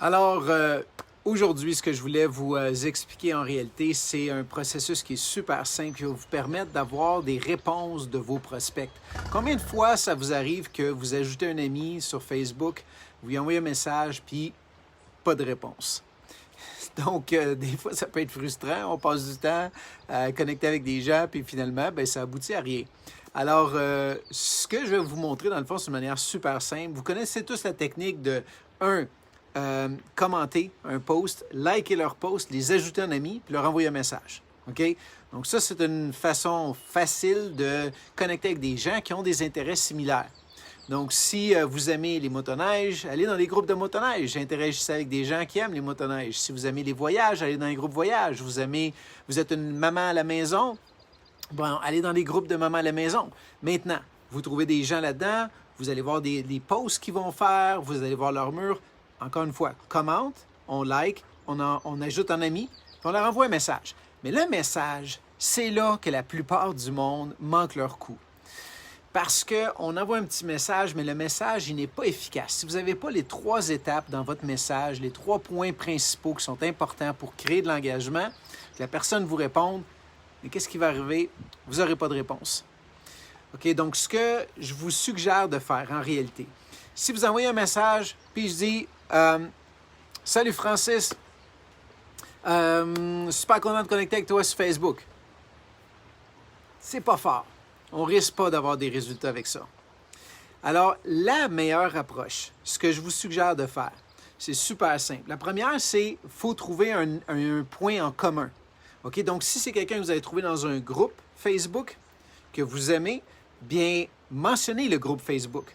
Alors, aujourd'hui, ce que je voulais vous expliquer en réalité, c'est un processus qui est super simple qui va vous permettre d'avoir des réponses de vos prospects. Combien de fois ça vous arrive que vous ajoutez un ami sur Facebook, vous lui envoyez un message, puis pas de réponse? Donc, des fois, ça peut être frustrant. On passe du temps à connecter avec des gens, puis finalement, ben, ça aboutit à rien. Alors, ce que je vais vous montrer, dans le fond, c'est une manière super simple. Vous connaissez tous la technique de commenter un post, liker leur post, les ajouter en ami, puis leur envoyer un message. OK? Donc, ça, c'est une façon facile de connecter avec des gens qui ont des intérêts similaires. Donc, si vous aimez les motoneiges, allez dans les groupes de motoneige. Interagissez avec des gens qui aiment les motoneiges. Si vous aimez les voyages, allez dans les groupes voyages. Vous êtes une maman à la maison, bon, allez dans les groupes de maman à la maison. Maintenant, vous trouvez des gens là-dedans, vous allez voir les posts qu'ils vont faire, vous allez voir leur mur. Encore une fois, commente, on like, on ajoute un ami, puis on leur envoie un message. Mais le message, c'est là que la plupart du monde manque leur coup. Parce qu'on envoie un petit message, mais le message, il n'est pas efficace. Si vous n'avez pas les 3 étapes dans votre message, les 3 points principaux qui sont importants pour créer de l'engagement, que la personne vous réponde, mais qu'est-ce qui va arriver? Vous n'aurez pas de réponse. OK? Donc, ce que je vous suggère de faire en réalité, si vous envoyez un message, puis je dis « Salut Francis, super content de connecter avec toi sur Facebook. » C'est pas fort. On risque pas d'avoir des résultats avec ça. Alors, la meilleure approche, ce que je vous suggère de faire, c'est super simple. La première, c'est qu'il faut trouver un point en commun. OK? Donc, si c'est quelqu'un que vous avez trouvé dans un groupe Facebook que vous aimez, bien, mentionnez le groupe Facebook.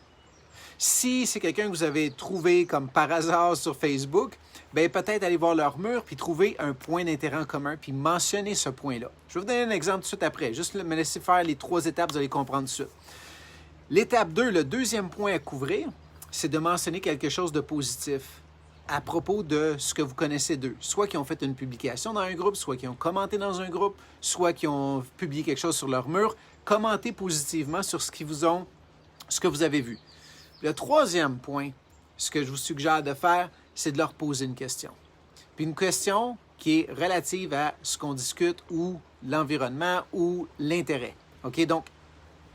Si c'est quelqu'un que vous avez trouvé comme par hasard sur Facebook, bien, peut-être aller voir leur mur puis trouver un point d'intérêt en commun puis mentionner ce point-là. Je vais vous donner un exemple tout de suite après. Juste me laisser faire les 3 étapes, vous allez comprendre tout de suite. L'étape 2, le deuxième point à couvrir, c'est de mentionner quelque chose de positif à propos de ce que vous connaissez d'eux. Soit qu'ils ont fait une publication dans un groupe, soit qu'ils ont commenté dans un groupe, soit qu'ils ont publié quelque chose sur leur mur. Commentez positivement sur ce que vous avez vu. Le 3e point, ce que je vous suggère de faire, c'est de leur poser une question. Puis une question qui est relative à ce qu'on discute ou l'environnement ou l'intérêt. OK? Donc,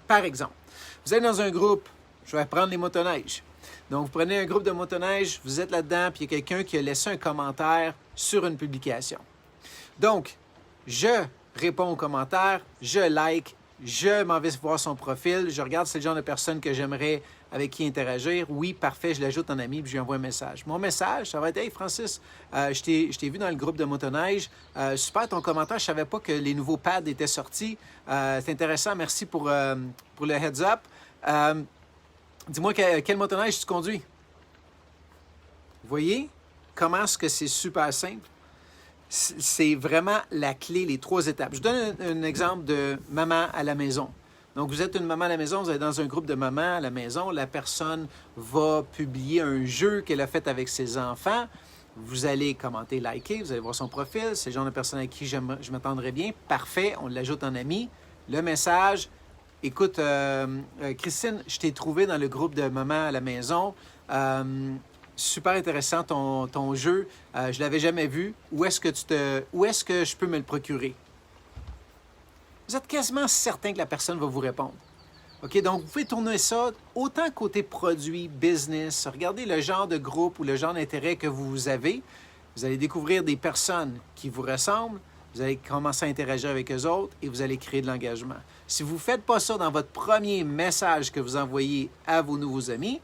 par exemple, vous êtes dans un groupe, je vais prendre les motoneiges. Donc, vous prenez un groupe de motoneige, vous êtes là-dedans, puis il y a quelqu'un qui a laissé un commentaire sur une publication. Donc, je réponds au commentaire, je like, je m'en vais voir son profil, je regarde si c'est le genre de personne que j'aimerais avec qui interagir. Oui, parfait, je l'ajoute en ami puis je lui envoie un message. Mon message, ça va être « Hey Francis, je t'ai vu dans le groupe de motoneige. Super ton commentaire, je ne savais pas que les nouveaux pads étaient sortis. C'est intéressant, merci pour le heads up. Dis-moi quel motoneige tu conduis? » Vous voyez comment est-ce que c'est super simple? C'est vraiment la clé, les 3 étapes. Je donne un exemple de maman à la maison. Donc, vous êtes une maman à la maison, vous êtes dans un groupe de mamans à la maison. La personne va publier un jeu qu'elle a fait avec ses enfants. Vous allez commenter, liker, vous allez voir son profil. C'est le genre de personne à qui je m'attendrais bien. Parfait, on l'ajoute en ami. Le message, écoute, Christine, je t'ai trouvé dans le groupe de mamans à la maison. Super intéressant ton jeu. Je ne l'avais jamais vu. Où est-ce que je peux me le procurer? Vous êtes quasiment certain que la personne va vous répondre. OK? Donc, vous pouvez tourner ça autant côté produit, business. Regardez le genre de groupe ou le genre d'intérêt que vous avez. Vous allez découvrir des personnes qui vous ressemblent. Vous allez commencer à interagir avec eux autres et vous allez créer de l'engagement. Si vous ne faites pas ça dans votre premier message que vous envoyez à vos nouveaux amis,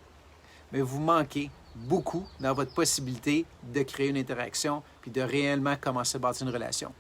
mais vous manquez beaucoup dans votre possibilité de créer une interaction puis de réellement commencer à bâtir une relation.